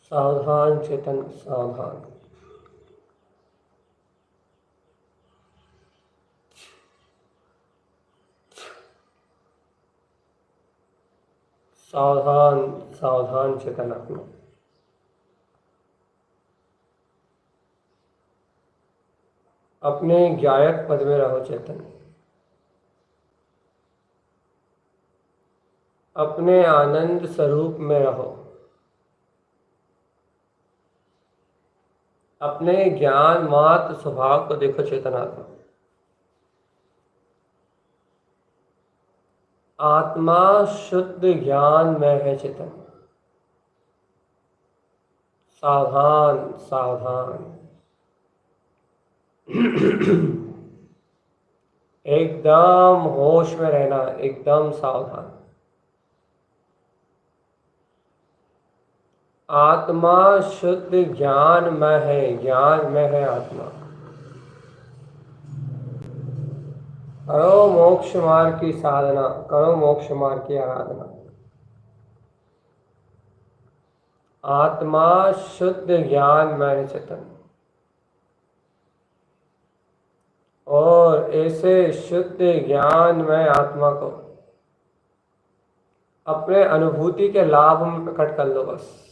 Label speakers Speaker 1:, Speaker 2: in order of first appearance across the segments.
Speaker 1: सावधान चेतन, सावधान। सावधान सावधान चेतन आत्मा। अपने ज्ञायक पद में रहो चेतन। अपने आनंद स्वरूप में रहो। अपने ज्ञान मात्र स्वभाव को देखो चेतन आत्मा। आत्मा शुद्ध ज्ञान में है चेतन। सावधान सावधान। एकदम होश में रहना, एकदम सावधान। आत्मा शुद्ध ज्ञान में है, ज्ञान में है आत्मा। करो मोक्ष मार्ग की साधना, करो मोक्ष मार्ग की आराधना। आत्मा शुद्ध ज्ञान में है चेतन। और ऐसे शुद्ध ज्ञान में आत्मा को अपने अनुभूति के लाभ में प्रकट कर लो बस।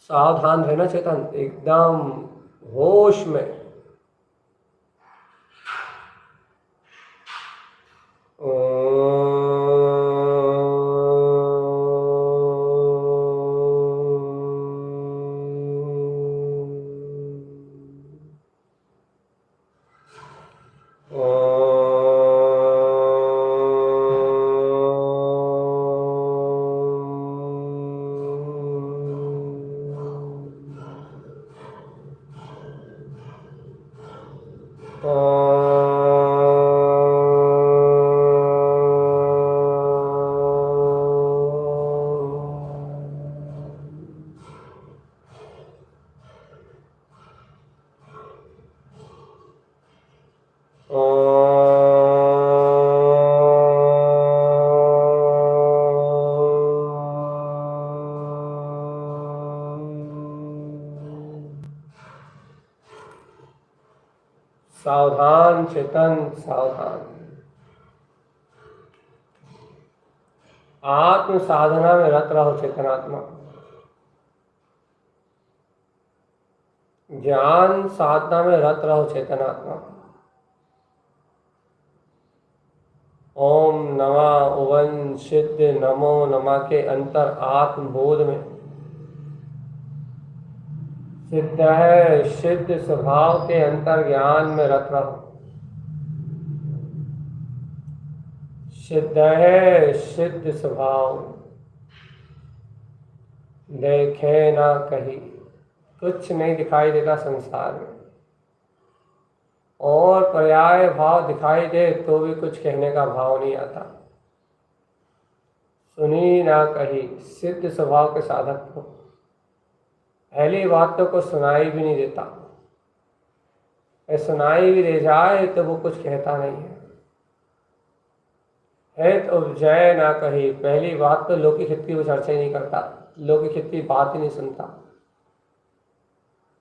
Speaker 1: सावधान रहना चेतन, एकदम होश में। सावधान चेतन सावधान। आत्म साधना में रत रहो चेतनात्मा। ज्ञान साधना में रत रहो चेतनात्मा। ओम नमः उवन सिद्ध नमो नमः के अंतर आत्मबोध में सिद्ध है सिद्ध स्वभाव के अंतर ज्ञान में रत रहो। सिद्ध है सिद्ध स्वभाव देखे ना कहीं। कुछ नहीं दिखाई देता संसार में, और पर्याय भाव दिखाई दे तो भी कुछ कहने का भाव नहीं आता। सुनी ना कही सिद्ध स्वभाव के साधक को पहली बातों को सुनाई भी नहीं देता, सुनाई भी दे जाए तो वो कुछ कहता नहीं है तो उपजय ना कही। पहली बात तो लौकिक हित की वो चर्चा ही नहीं करता, लौकिक हित की बात ही नहीं सुनता।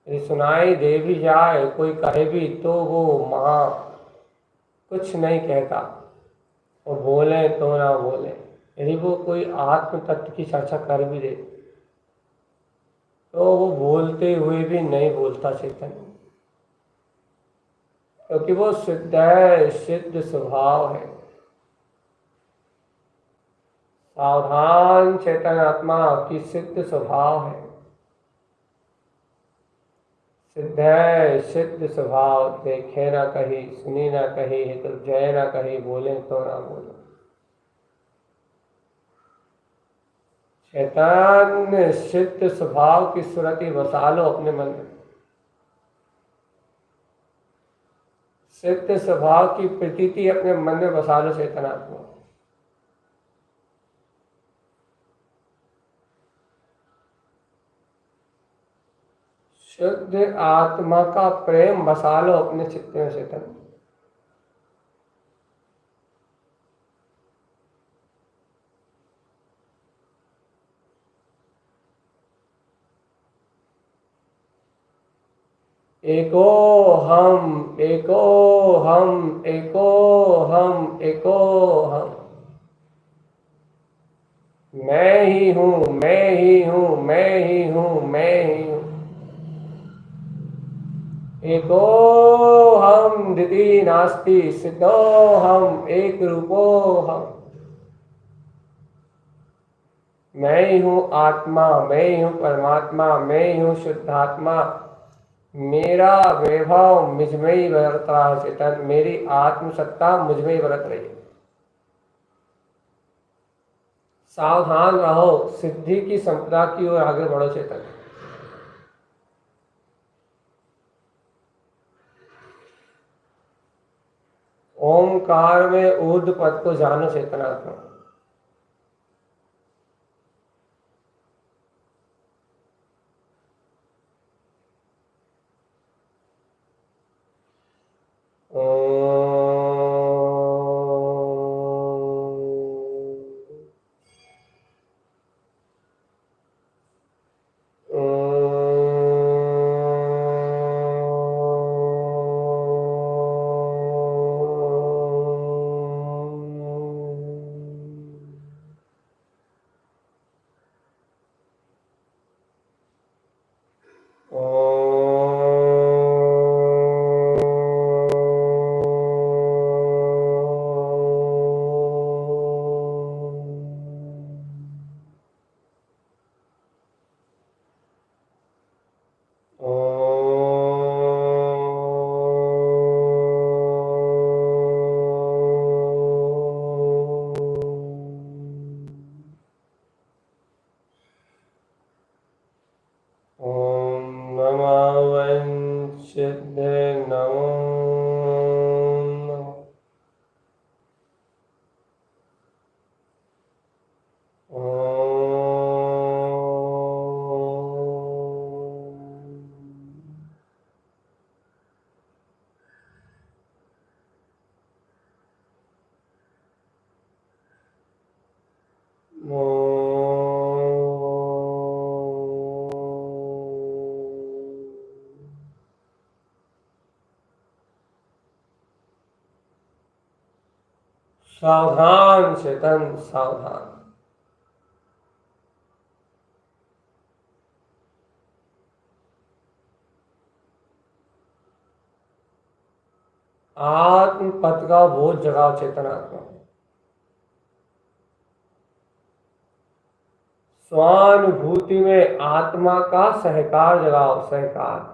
Speaker 1: यदि सुनाई दे भी जाए कोई कहे भी तो वो वहाँ कुछ नहीं कहता, और बोले तो ना बोले। यदि वो कोई आत्म तत्व की चर्चा कर भी दे तो वो बोलते हुए भी नहीं बोलता चेतन, क्योंकि वो सिद्ध है सिद्ध स्वभाव है। सावधान चेतन आत्मा की सिद्ध स्वभाव है। सिद्ध है सिद्ध स्वभाव देखे ना कही सुनी ना कही तो जय ना कही बोले तो ना बोले। चैतन्य सिद्ध स्वभाव की सुरति बसा लो अपने मन में। सिद्ध स्वभाव की प्रतीति अपने मन में बसा लो चेतनात्मा। शुद्ध आत्मा का प्रेम बसा लो अपने चित्त में चेतन। एको हम एको हम एको हम एको हम। मैं ही हूँ मैं ही हूँ मैं ही हूँ मैं ही हूँ। एको हम द्वितीय नास्ति सिद्धो हम एक रूपो हम। मैं ही हूँ आत्मा मैं ही हूँ परमात्मा मैं ही हूँ शुद्धात्मा। मेरा वैभव मुझ में ही बरत रहा है चेतन, मेरी आत्मसत्ता मुझ में ही बरत रही है। सावधान रहो सिद्धि की संपदा की ओर आगे बढ़ो चेतन। ओमकार में ऊर्ध्व पद को जानो चेतनात्मा। सावधान चेतन सावधान। आत्म पद का बोध जगाओ चेतन आत्मा। स्वानुभूति में आत्मा का सहकार जगाओ सहकार।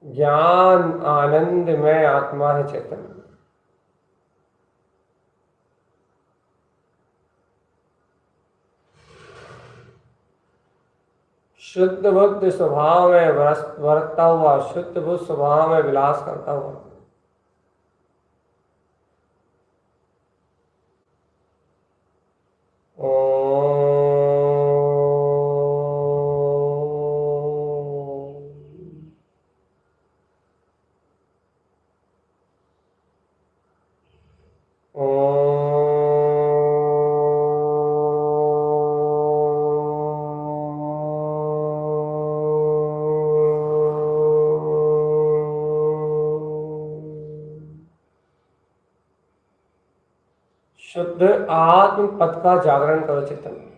Speaker 1: ज्ञान आनंद में आत्मा है चेतन। शुद्ध बुद्ध स्वभाव में बरतता हुआ, शुद्ध बुद्ध स्वभाव में विलास करता हुआ। शुद्ध आत्म पद का जागरण करो चेतन।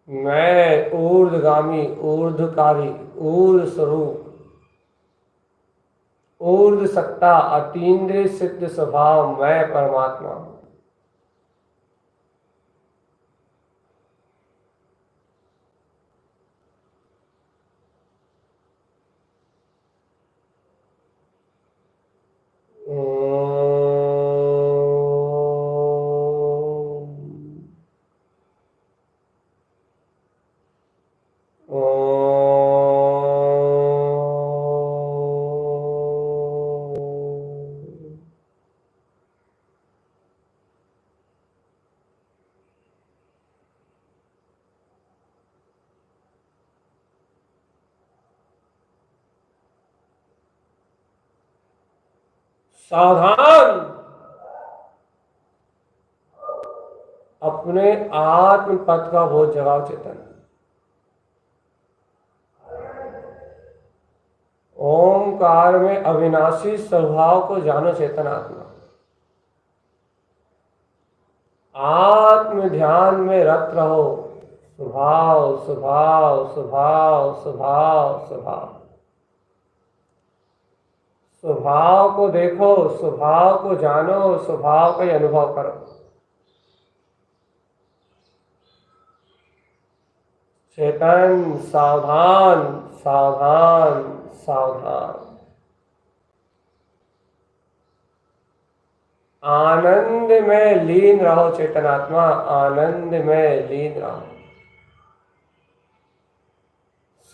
Speaker 1: मैं ऊर्ध्वगामी, ऊर्ध्वकारी, ऊर्ध्व स्वरूप, ऊर्ध्व सत्ता, अतीन्द्रिय सिद्ध स्वभाव, मैं परमात्मा हूं। सावधान। अपने आत्म पद का बोध जगाओ चेतन। ओमकार में अविनाशी स्वभाव को जानो चेतन आत्मा। आत्म ध्यान में रत रहो। स्वभाव स्वभाव स्वभाव स्वभाव स्वभाव। स्वभाव को देखो, स्वभाव को जानो, स्वभाव का अनुभव करो। चेतन सावधान सावधान सावधान। आनंद में लीन रहो चेतन आत्मा, आनंद में लीन रहो।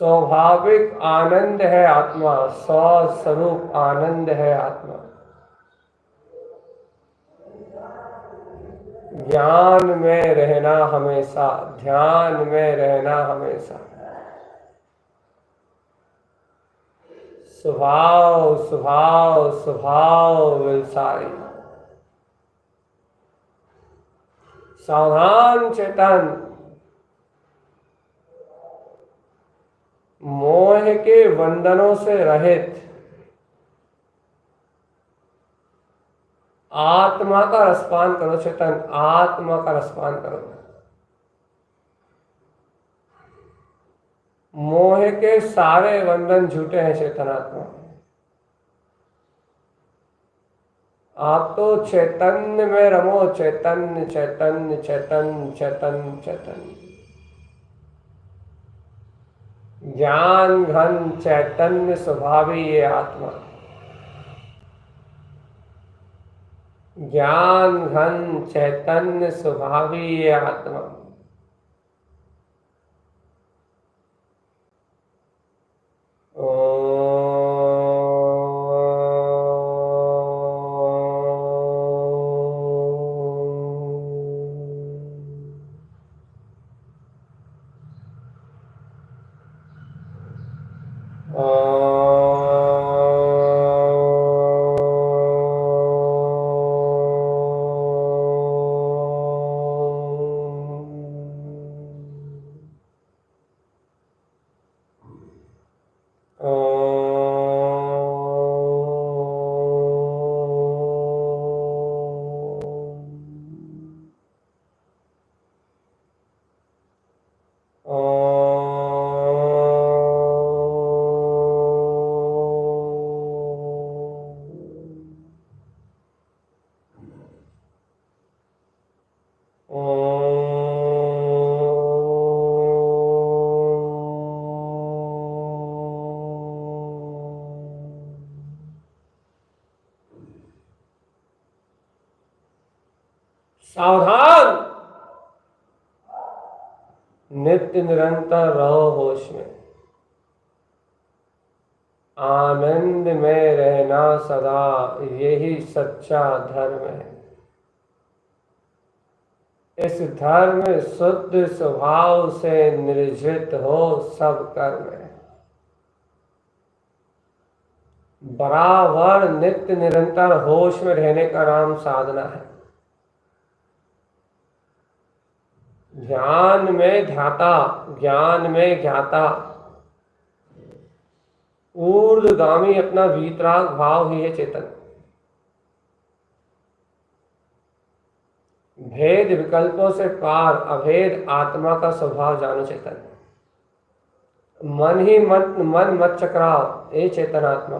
Speaker 1: स्वाभाविक आनंद है आत्मा, स्वस्वरूप आनंद है आत्मा। ज्ञान में रहना हमेशा, ध्यान में रहना हमेशा। स्वभाव स्वभाव स्वभाव विलसारी। सावधान चेतन। मोह के बंधनों से रहित आत्मा का रसपान करो चेतन, आत्मा का रसपान करो। मोह के सारे बंधन झूठे हैं चेतन आत्मा। आप तो चैतन्य में रमो, चैतन्य चैतन्य चैतन्य चैतन्य चैतन्य। ज्ञान घन चैतन्य स्वभावी ये आत्मा। ज्ञान घन चैतन्य स्वभावी ये आत्मा। सावधान, नित्य निरंतर रहो होश में, आनंद में रहना सदा, यही सच्चा धर्म है। इस धर्म शुद्ध स्वभाव से निर्जित हो सब कर्म है। बराबर नित्य निरंतर होश में रहने का नाम साधना है। ध्यान में ध्याता, ज्ञान में ज्ञाता, ऊर्ध्वगामी अपना वीतराग भाव ही है चेतन। भेद विकल्पों से पार अभेद आत्मा का स्वभाव जानो चेतन। मन मत चक्राओ ए चेतन आत्मा,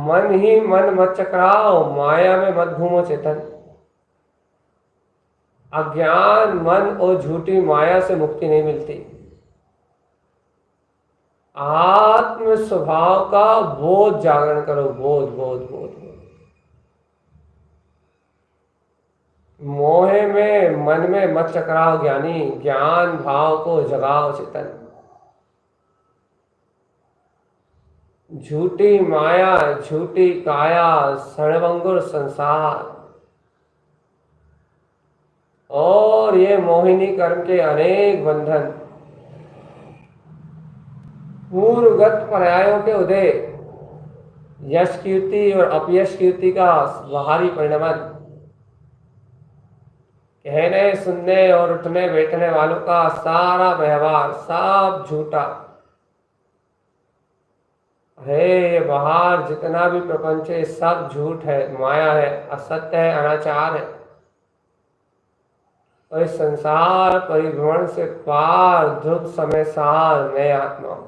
Speaker 1: मन मत चक्राओ, माया में मत घूमो चेतन। अज्ञान मन और झूठी माया से मुक्ति नहीं मिलती। आत्म स्वभाव का बोध जागरण करो, बोध बोध बोध। मोह में मन में मत चकराओ ज्ञानी, ज्ञान भाव को जगाओ चेतन। झूठी माया झूठी काया सर्वंगुर संसार, और ये मोहिनी कर्म के अनेक बंधन, पूर्वगत पर्यायों के उदय, यश कीर्ति और अपयश कीर्ति का बाहरी परिणमन, कहने सुनने और उठने बैठने वालों का सारा व्यवहार सब झूठा है। ये बाहर जितना भी प्रपंच है सब झूठ है, माया है, असत्य है, अनाचार है। और इस संसार परिभ्रमण से पार ध्रुव समय सार मैं आत्मा हूं।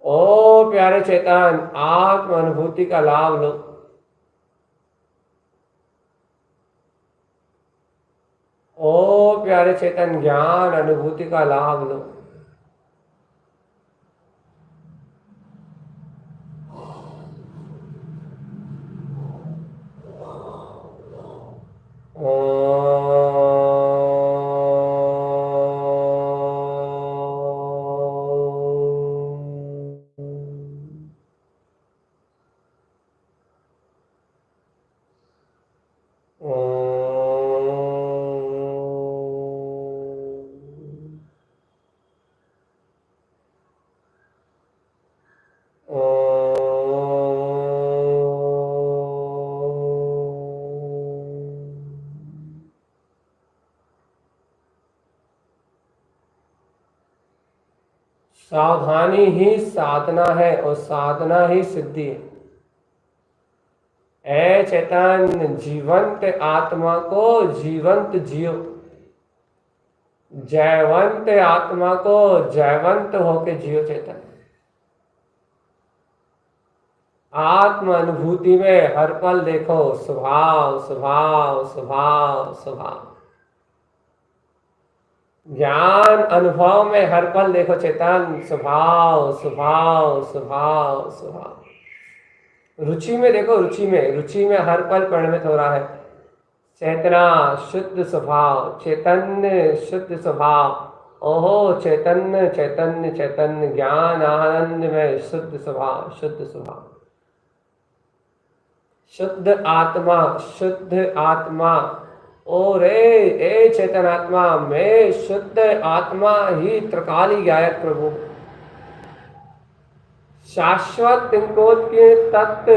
Speaker 1: ओ प्यारे चेतन, आत्म अनुभूति का लाभ लो। ओ प्यारे चेतन, ज्ञान अनुभूति का लाभ लो। सावधानी ही साधना है और साधना ही सिद्धि है। ऐ चेतन, जीवंत आत्मा को जीवंत जियो, जयवंत आत्मा को जयवंत होके जियो चेतन। आत्म अनुभूति में हर पल देखो स्वभाव स्वभाव स्वभाव स्वभाव। ज्ञान अनुभव में हर पल देखो चेतन स्वभाव स्वभाव स्वभाव स्वभाव। रुचि में देखो, रुचि में हर पल परिणमित हो रहा है। चेतना शुद्ध स्वभाव, चैतन्य शुद्ध स्वभाव। ओहो चैतन्य चैतन्य चैतन्य, ज्ञान आनंद में शुद्ध स्वभाव, शुद्ध स्वभाव। शुद्ध आत्मा, शुद्ध आत्मा। ओ रे ए चेतन आत्मा, मैं शुद्ध आत्मा ही त्रिकाली गायक प्रभु। शाश्वत तिंकोत्कीर्ण तत्व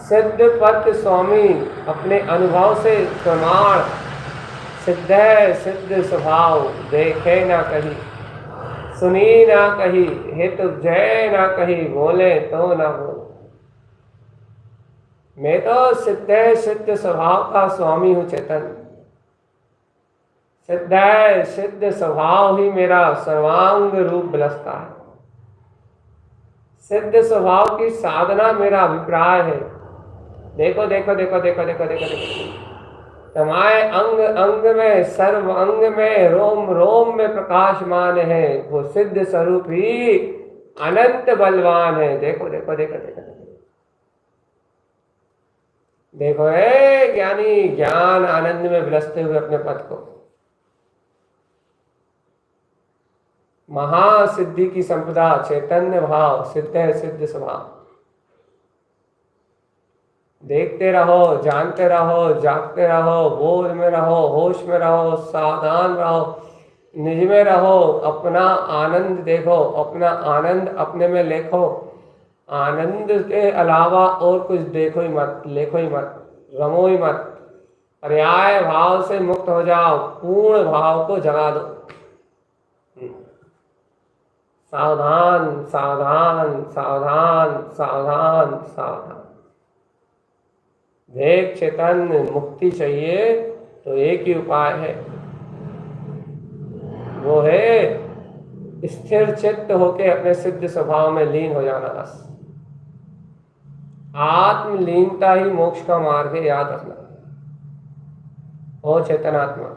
Speaker 1: सिद्ध पथ स्वामी, अपने अनुभव से प्रमाण। सिद्ध है सिद्ध स्वभाव, देखे ना कहीं, सुनी ना कहीं, हेतु जय ना कहीं, बोले तो ना बोले। मैं तो सिद्ध है सिद्ध स्वभाव का स्वामी हूं चेतन। सिद्ध है सिद्ध स्वभाव ही मेरा सर्वांग रूप बिलसता है। सिद्ध स्वभाव की साधना मेरा अभिप्राय है। देखो देखो देखो देखो देखो देखो देखो, तुम्हारे अंग अंग में, सर्व अंग में, रोम रोम में प्रकाशमान है वो सिद्ध स्वरूप ही अनंत बलवान है। देखो देखो देखो देखो देखो, देखो है ज्ञानी ज्ञान आनंद में विलसते हुए अपने पद को, महासिद्धि की संपदा चैतन्य भाव, सिद्ध है सिद्ध स्वभाव। देखते रहो, जानते रहो, जागते रहो, बोध में रहो, होश में रहो, सावधान रहो, निज में रहो, अपना आनंद देखो, अपना आनंद अपने में लेखो। आनंद के अलावा और कुछ देखो ही मत, लेखो ही मत, रमो ही मत। पर्याय भाव से मुक्त हो जाओ, पूर्ण भाव को जगा दो। सावधान सावधान सावधान सावधान सावधान। देख चैतन्य, मुक्ति चाहिए तो एक ही उपाय है, वो है स्थिर चित्त होके अपने सिद्ध स्वभाव में लीन हो जाना। बस आत्मलीनता ही मोक्ष का मार्ग है, याद रखना। ओ चेतनात्मा,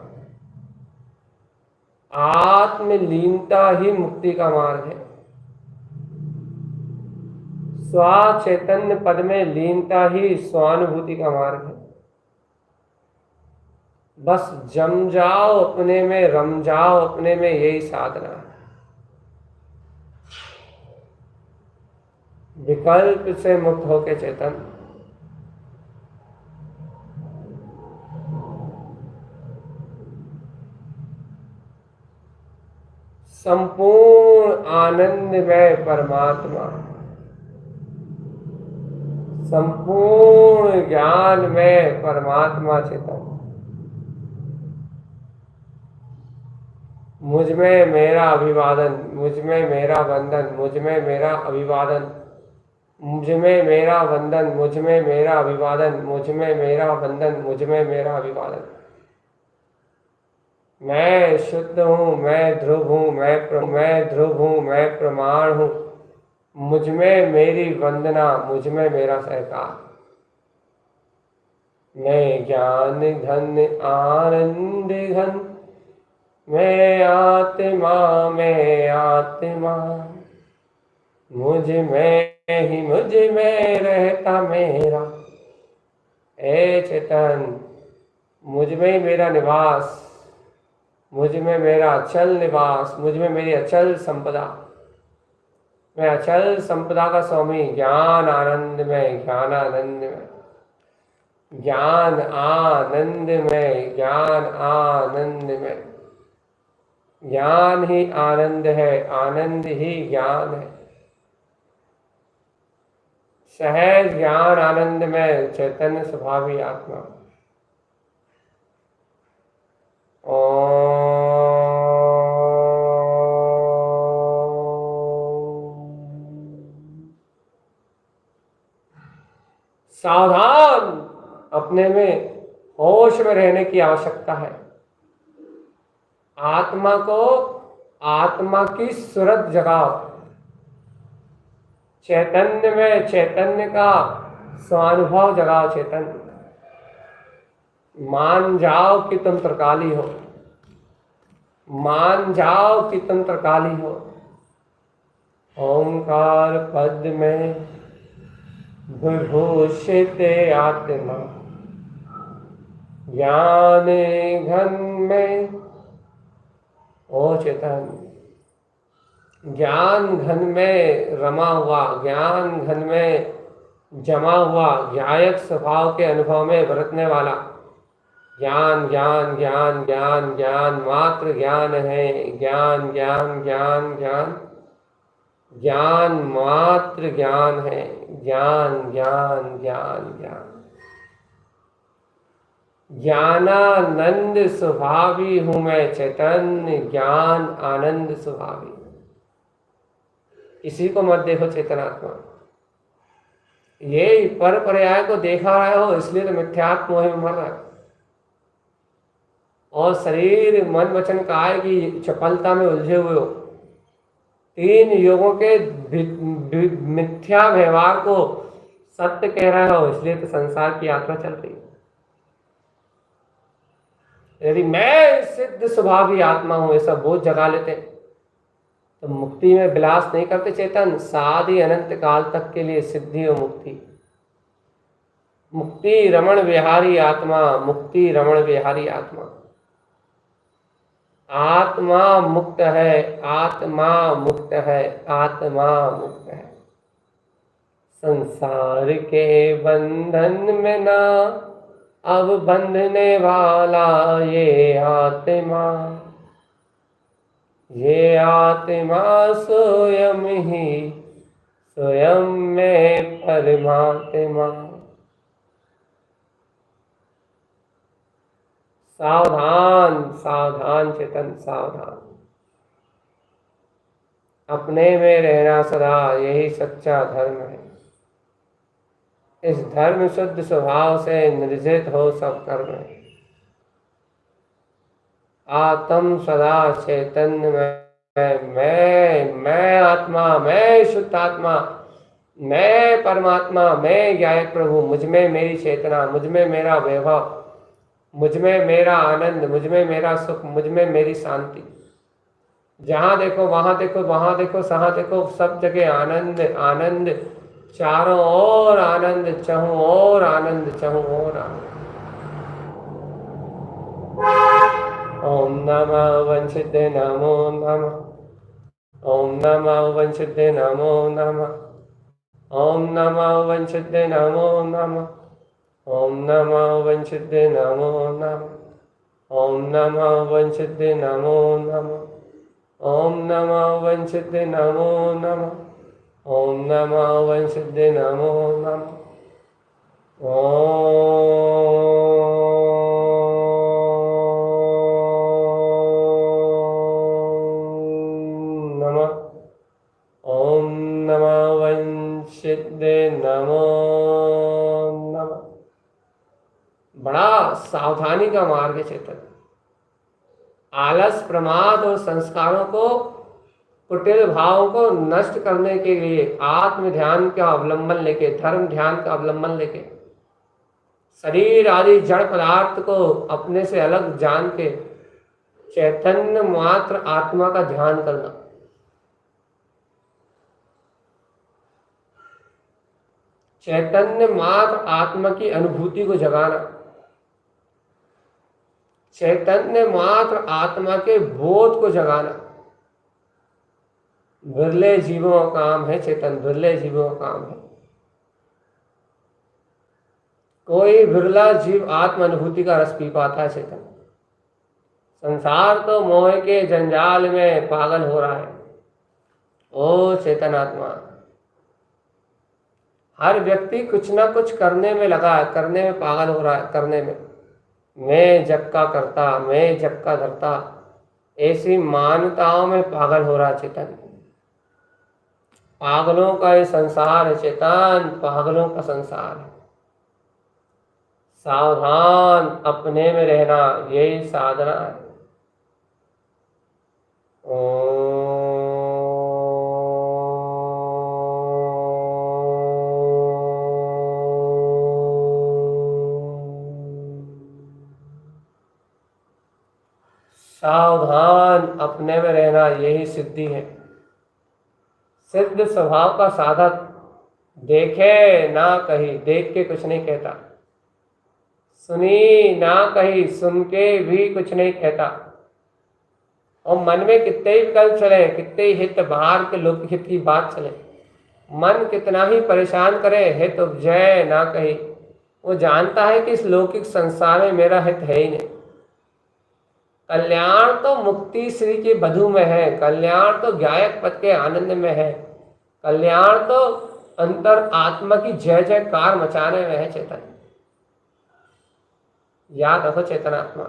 Speaker 1: आत्मलीनता ही मुक्ति का मार्ग है। स्वचैतन्य पद में लीनता ही स्वानुभूति का मार्ग है। बस जम जाओ अपने में, रम जाओ अपने में, यही साधना है। विकल्प से मुक्त होके चेतन, संपूर्ण आनंद में परमात्मा, संपूर्ण ज्ञान में परमात्मा चेतन। मुझ में मेरा अभिवादन, मुझ में मेरा वंदन, मुझ में मेरा अभिवादन, मुझ में मेरा वंदन, मुझ में मेरा अभिवादन, मुझ में मेरा वंदन, मुझ में मेरा अभिवादन। मैं शुद्ध हूँ, मैं ध्रुव हूँ, मैं ध्रुव हूँ, मैं प्रमाण हूँ। मुझ में मेरी वंदना, मुझ में मेरा सहकार। मैं ज्ञान घन आनंद घन, मैं आत्मा, मैं आत्मा। मुझ में ही मुझ में रहता मेरा। ए चेतन, मुझ में ही मेरा निवास, मुझ में मेरा अचल निवास, मुझ में मेरी अचल संपदा। मैं अचल संपदा का स्वामी, ज्ञान आनंद में, ज्ञान आनंद में, ज्ञान आनंद में, ज्ञान आनंद में। ज्ञान ही आनंद है, आनंद ही ज्ञान है। सहज ज्ञान आनंद में चैतन्य स्वभावी आत्मा। सावधान, अपने में होश में रहने की आवश्यकता है। आत्मा को, आत्मा की सूरत जगाओ। चैतन्य में चैतन्य का स्वानुभव जगाओ। चैतन्य, मान जाओ कि तुम त्रिकाली हो, मान जाओ कि तुम त्रिकाली हो। ओंकार पद में विभूषित आत्मा, ज्ञान घन में। ओ चेतन, ज्ञान घन में रमा हुआ, ज्ञान घन में जमा हुआ, ज्ञायक स्वभाव के अनुभव में बरतने वाला। ज्ञान ज्ञान ज्ञान ज्ञान ज्ञान मात्र ज्ञान है। ज्ञान ज्ञान ज्ञान ज्ञान ज्ञान मात्र ज्ञान है। ज्ञान ज्ञान ज्ञान ज्ञान। ज्ञानानंद स्वभावी हूं मैं चैतन्य, ज्ञान आनंद स्वभावी। इसी को मत देखो चेतनात्मा। ये पर पर्याय को देखा रहे हो, इसलिए तो मिथ्यात्म मोह में मर रहा है। और शरीर मन वचन काय की चपलता में उलझे हुए हो। तीन योगों के मिथ्या व्यवहार को सत्य कह रहे हो, इसलिए तो संसार की यात्रा चल रही है। यदि मैं सिद्ध स्वभावी आत्मा हूं, ऐसा बोध जगा लेते तो मुक्ति में विलास नहीं करते चेतन, साधी अनंत काल तक के लिए सिद्धि और मुक्ति। मुक्ति रमण विहारी आत्मा, मुक्ति रमण विहारी आत्मा। आत्मा मुक्त है, आत्मा मुक्त है, आत्मा मुक्त है। संसार के बंधन में ना अब बंधने वाला ये आत्मा, ये आत्मा स्वयं ही स्वयं में परमात्मा। सावधान सावधान चेतन सावधान, अपने में रहना सदा यही सच्चा धर्म है। इस धर्म शुद्ध स्वभाव से निर्जित हो सब कर्म है। आत्म सदा चैतन्य मैं आत्मा, मैं शुद्ध आत्मा, मैं परमात्मा, मैं ज्ञायक प्रभु, मुझ में मेरी चेतना, मुझ में मेरा वैभव, मुझ में मेरा आनंद, मुझ में मेरा सुख, मुझ में मेरी शांति। जहाँ देखो वहाँ देखो, वहाँ देखो सहाँ देखो, सब जगह आनंद आनंद, चारों ओर आनंद, चहुं ओर आनंद, चहुं ओर आनंद। ओम नमः वंशिते नमो नमः, ओम नमः वंशिते नमो नमः, ओम नमः वंशिते नमो नमः, ओम नमः वंशिते नमो नमः, ओम नमः वंशिते नमो नमः, ओम नमः वंशिते नमो नमः, ओम नमः वंशिते नमो नमः। ओम नमः वंशिते नमो नमः। बड़ा सावधानी का मार्ग है चेतन। आलस, प्रमाद और संस्कारों को, कुटिल भावों को नष्ट करने के लिए आत्म ध्यान का अवलंबन लेके, धर्म ध्यान का अवलंबन लेके, शरीर आदि जड़ पदार्थ को अपने से अलग जान के चैतन्य मात्र आत्मा का ध्यान करना। चैतन्य मात्र आत्मा की अनुभूति को जगाना, चैतन्य मात्र आत्मा के बोध को जगाना बिरले जीवों का काम है चेतन, बिरले जीवों का काम है। कोई बिरला जीव आत्म अनुभूति का रस पी पाता है चेतन। संसार तो मोह के जंजाल में पागल हो रहा है। ओ चेतन आत्मा, हर व्यक्ति कुछ ना कुछ करने में लगा है, करने में पागल हो रहा है, करने में। मैं जग का करता, मैं जग का धरता, ऐसी मान्यताओं में पागल हो रहा चेतन। पागलों का ये संसार है चेतन, पागलों का संसार है। सावधान, अपने में रहना यही साधना है। सावधान, अपने में रहना यही सिद्धि है। सिद्ध स्वभाव का साधक देखे ना कही, देख के कुछ नहीं कहता, सुनी ना कही, सुन के भी कुछ नहीं कहता। और मन में कितने ही विकल्प चले, कितने ही हित बाहर के लोक हित की बात चले, मन कितना ही परेशान करे, हित उपजय ना कही। वो जानता है कि इस लौकिक संसार में मेरा हित है ही नहीं। कल्याण तो मुक्ति श्री के बधु में है, कल्याण तो ज्ञायक पद के आनंद में है, कल्याण तो अंतर आत्मा की जय जयकार मचाने में है चेतन। याद रखो चेतन आत्मा,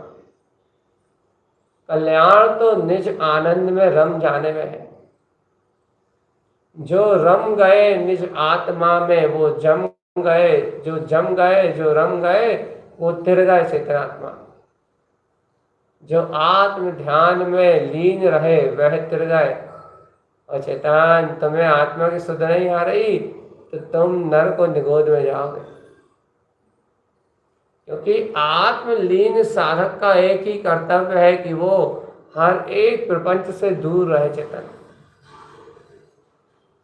Speaker 1: कल्याण तो निज आनंद में रम जाने में है। जो रम गए निज आत्मा में वो जम गए, जो जम गए, जो रम गए वो तिर गए चेतन आत्मा। जो आत्म ध्यान में लीन रहे वह तिर गए। और चेतन, तुम्हें आत्मा की सुध नहीं आ रही तो तुम नर को निगोद में जाओगे। क्योंकि आत्मलीन साधक का एक ही कर्तव्य है कि वो हर एक प्रपंच से दूर रहे चेतन।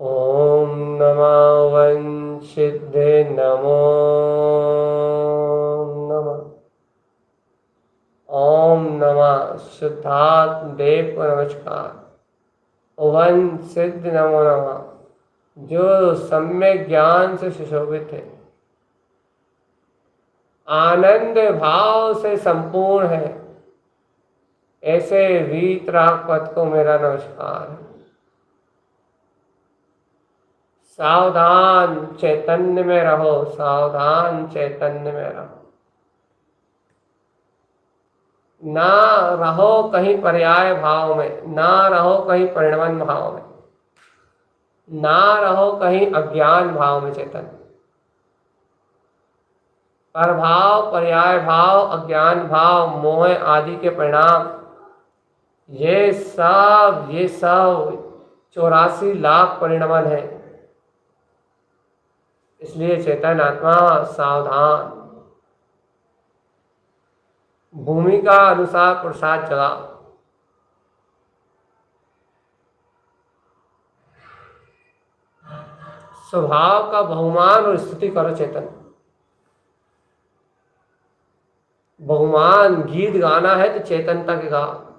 Speaker 1: ओम नमः वंशिद्धे नमो नमः। ओम नमः शुद्धात्म देव को नमस्कार। वन सिद्ध नमो नमः, जो सम्यक ज्ञान से सुशोभित है, आनंद भाव से संपूर्ण है, ऐसे वीतराग पद को मेरा नमस्कार है। सावधान चैतन्य में रहो, सावधान चैतन्य में रहो। ना रहो कहीं पर्याय भाव में, ना रहो कहीं परिणमन भाव में, ना रहो कहीं अज्ञान भाव में। चेतन प्रभाव, पर्याय भाव, अज्ञान भाव, मोह आदि के परिणाम, ये सब 84 लाख परिणमन है। इसलिए चेतन आत्मा सावधान, भूमिका अनुसार पुरुषार्थ चला। स्वभाव का बहुमान और स्तुति करो। चेतन बहुमान गीत गाना है तो चेतनता के गा।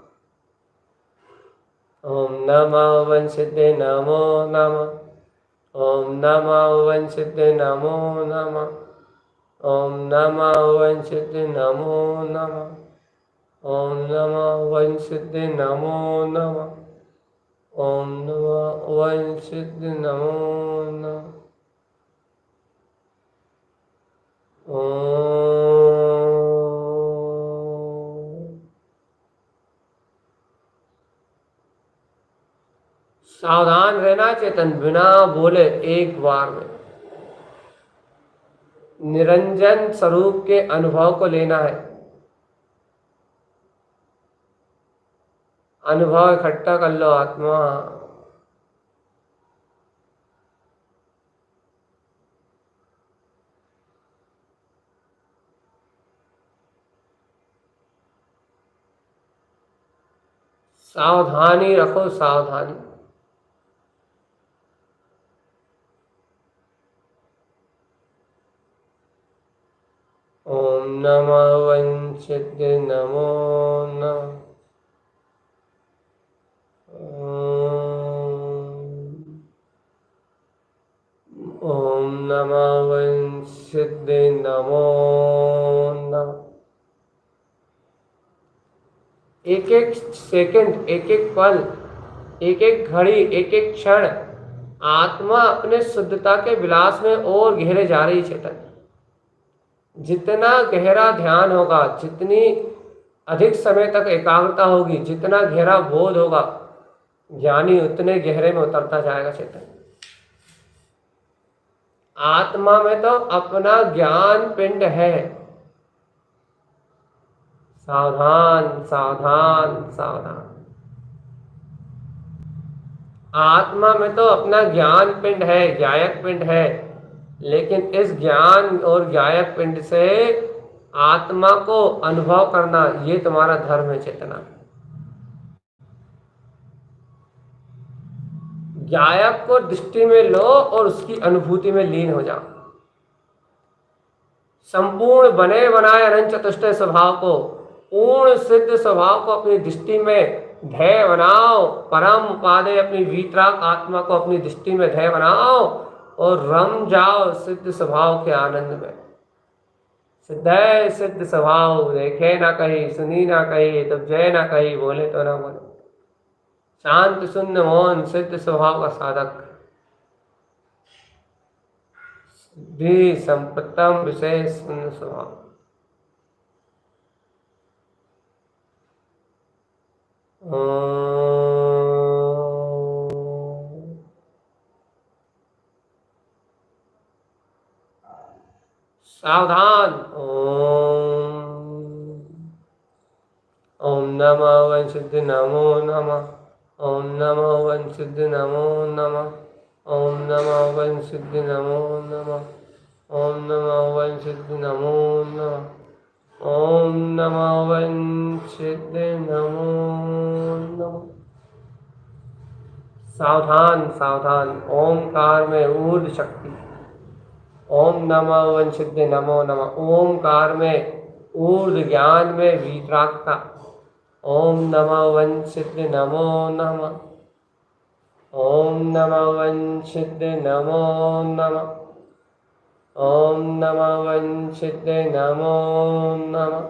Speaker 1: ओम नमः वंशिद्धे नमो नमः। ओम नमः वंशिद्धे नमो नमः। ओम नमः वंशिद्धे नमो नमः। ओम नमः वंशिद्धे नमो नमः। ओम नमः वंशिद्धे नमो नमः। सावधान रहना चेतन, बिना बोले एक बार में निरंजन स्वरूप के अनुभव को लेना है। अनुभव इकट्ठा कर लो आत्मा। सावधानी रखो, सावधानी। ओम नमः वंशिद्धे नमो नमः। ओम नमः वंशिद्धे नमो नमः। एक एक सेकंड, एक एक पल, एक एक घड़ी, एक एक क्षण आत्मा अपने शुद्धता के विलास में और गहरे जा रही। चेतन जितना गहरा ध्यान होगा, जितनी अधिक समय तक एकाग्रता होगी, जितना गहरा बोध होगा, ज्ञानी उतने गहरे में उतरता जाएगा। चेतन आत्मा में तो अपना ज्ञान पिंड है। सावधान, सावधान, सावधान। आत्मा में तो अपना ज्ञान पिंड है, ज्ञायक पिंड है, लेकिन इस ज्ञान और ज्ञायक पिंड से आत्मा को अनुभव करना, ये तुम्हारा धर्म है। चेतना ज्ञायक को दृष्टि में लो और उसकी अनुभूति में लीन हो जाओ। संपूर्ण बने बनाए अनंत चतुष्टय स्वभाव को, पूर्ण सिद्ध स्वभाव को अपनी दृष्टि में ध्येय बनाओ। परम उपादेय अपनी वीतराग आत्मा को अपनी दृष्टि में ध्येय बनाओ और रम जाओ सिद्ध स्वभाव के आनंद में। सिद्ध सिद्ध स्वभाव, देखे ना कहीं, सुनी ना कहीं, तब जय ना कहीं, बोले तो ना बोले। शांत शून्य मौन सिद्ध स्वभाव का साधक, सिद्धि संपत्तम विशेष शून्य स्वभाव। सावधान। ओम नमः वंशिद्धे नमो नमः। ओम नमः वंशिद्धे नमो नमः। ओम नमः वंशिद्धे नमो नमः। ओम नमः वंशिद्धे नमो नमः। ओम नमः वंशिद्धे नमो नमः। सावधान सावधान, ओमकार में ऊर्ध शक्ति। ओम नमः वंशिद्ध नमो नमः। ओमकार में ऊर्ध ज्ञान में वीतरागता। ओम नमः वंशिद्ध नमो नमः। ओम नमः वंशिद्ध नमो नमः। ओम नमः वंशिद्ध नमो नमः।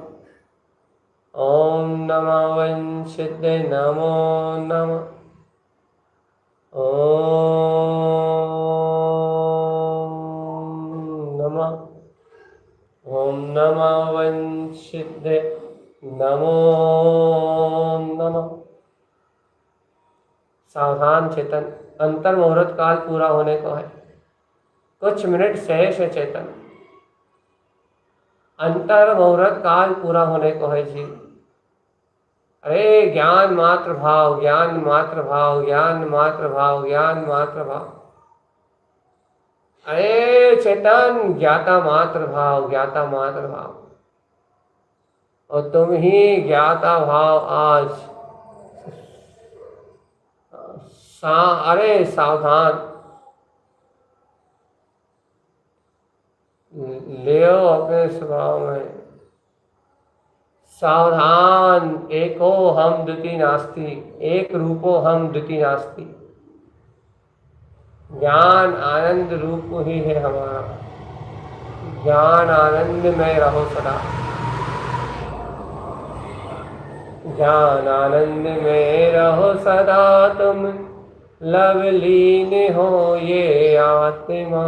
Speaker 1: ओम नमः वंशिद्ध नमो नमः। ओम नमः वंशिद्ध नमो नमः। सावधान चेतन, अंतर मुहूर्त काल पूरा होने को है, कुछ मिनट शेष है चेतन। अंतर मुहूर्त काल पूरा होने को है जी। अरे ज्ञान मात्र भाव, ज्ञान मात्र भाव, ज्ञान मात्र भाव, ज्ञान मात्र भाव। अरे चेतन ज्ञाता मात्र भाव, ज्ञाता मात्र भाव। और तुम ही ज्ञाता भाव आज। अरे सावधान, ले अपने स्वभाव में। सावधान, एको हम द्वितीय नास्ति, एक रूपो हम द्वितीय नास्ति। ज्ञान आनंद रूप ही है हमारा। ज्ञान आनंद में रहो सदा। ज्ञान आनंद में रहो सदा तुम, लवलीन हो ये आत्मा।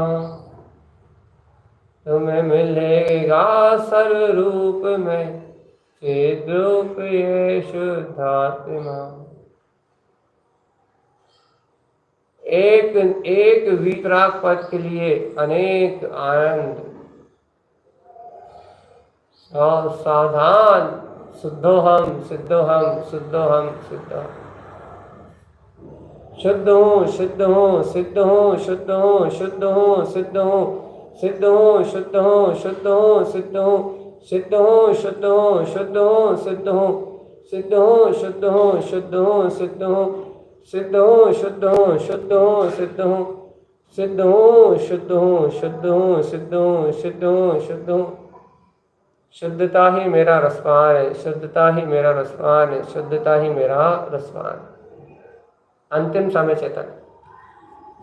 Speaker 1: तुम्हें मिलेगा सर्वरूप में चिद्रूप ये शुद्धात्मा। एक एक वीतराग पद के लिए अनेक आनंद। सावधान, शुद्धोहम शुद्धोहम शुद्धोहम शुद्ध। शुद्ध हूँ शुद्ध हूँ सिद्ध हूँ शुद्ध हूँ शुद्ध हूँ सिद्ध हूँ सिद्ध हूँ शुद्ध हूँ शुद्ध हूँ सिद्ध हूँ सिद्ध हूँ शुद्ध हूँ शुद्ध हूँ सिद्ध हूँ सिद्ध हूँ शुद्ध हूँ शुद्ध हूँ सिद्ध हूँ सिद्ध हूँ शुद्ध हूँ शुद्ध हूँ सिद्ध हूँ सिद्ध हूँ शुद्ध हूँ शुद्ध हूँ सिद्ध हूँ सिद्ध हूँ शुद्ध हूँ। शुद्धता ही मेरा रसपान है, शुद्धता ही मेरा रसपान है, शुद्धता ही मेरा रसपान। अंतिम समय चेतन,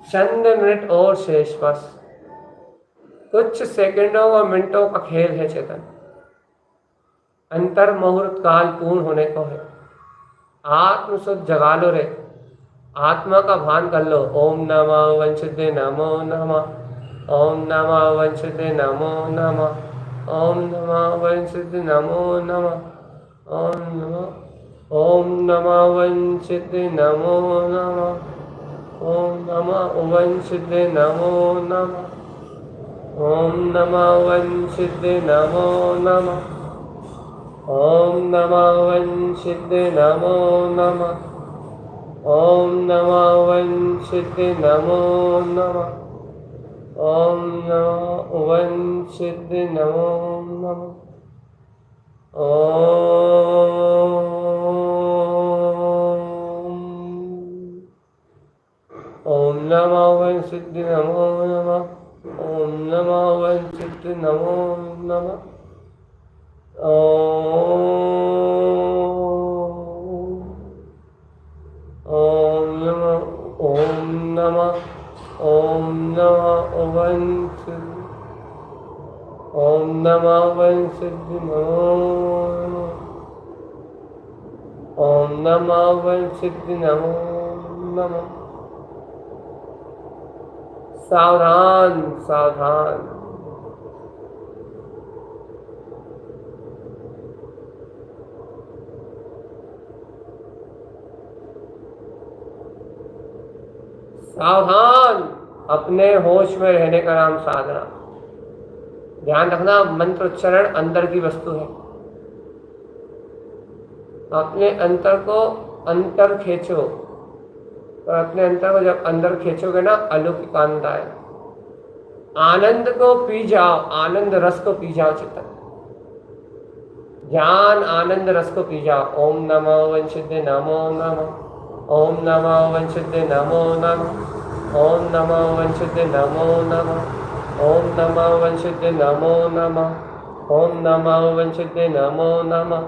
Speaker 1: चंद मिनट और शेष, बस कुछ सेकंडों और मिनटों का खेल है चेतन। अंतर मुहूर्त काल पूर्ण होने को है। आत्म शुद्ध जगा लो रे, आत्मा का भान कर लो। ओम नमः वंशिद्ध नमो नमः। ओम नमः वंशिद्ध नमो नमः। ओम नमः वंशिद्ध नमो नमः। ओम नमः, ओम नमः वंशिद्ध नमो नमः। ओम नमः वंशिद्ध नमो नमः। ओम नमः वंशिद्ध नमो नमः। ओम नमः वंशिद्ध नमो नमः। ओम नमः वंशिद्ध नमो नमः। ओम नमः वंशिद्ध नमो नमः। ओम नमः वंशिद्ध नमो नमः। ओम नमः वंशिद्ध नमो नमः। ओम नमः, ओम नमः, ओम नमः वंशिद्ध, ओम नमः वंशिद्ध नमो नमः। ओम नमः वंशिद्ध नमो नमः। सावधान सावधान, सावधान, अपने होश में रहने का नाम साधना। ध्यान रखना, मंत्र उच्चारण अंदर की वस्तु है। अपने अंतर को अंतर खींचो, और अपने अंतर को जब अंदर खींचोगे ना, अलौकिक आनंद आए। आनंद को पी जाओ, आनंद रस को पी जाओ चित्तन। ज्ञान आनंद रस को पी जाओ। ओम नमः वंशिद्ध नमो नमः। ओम नमो वंशुद्धे नमो नमः। ओम नमो वंशुद्धे नमो नमः। ओम नमो वंशुद्धे नमो नमः। ओम नमो वंशुद्धे नमो नमः।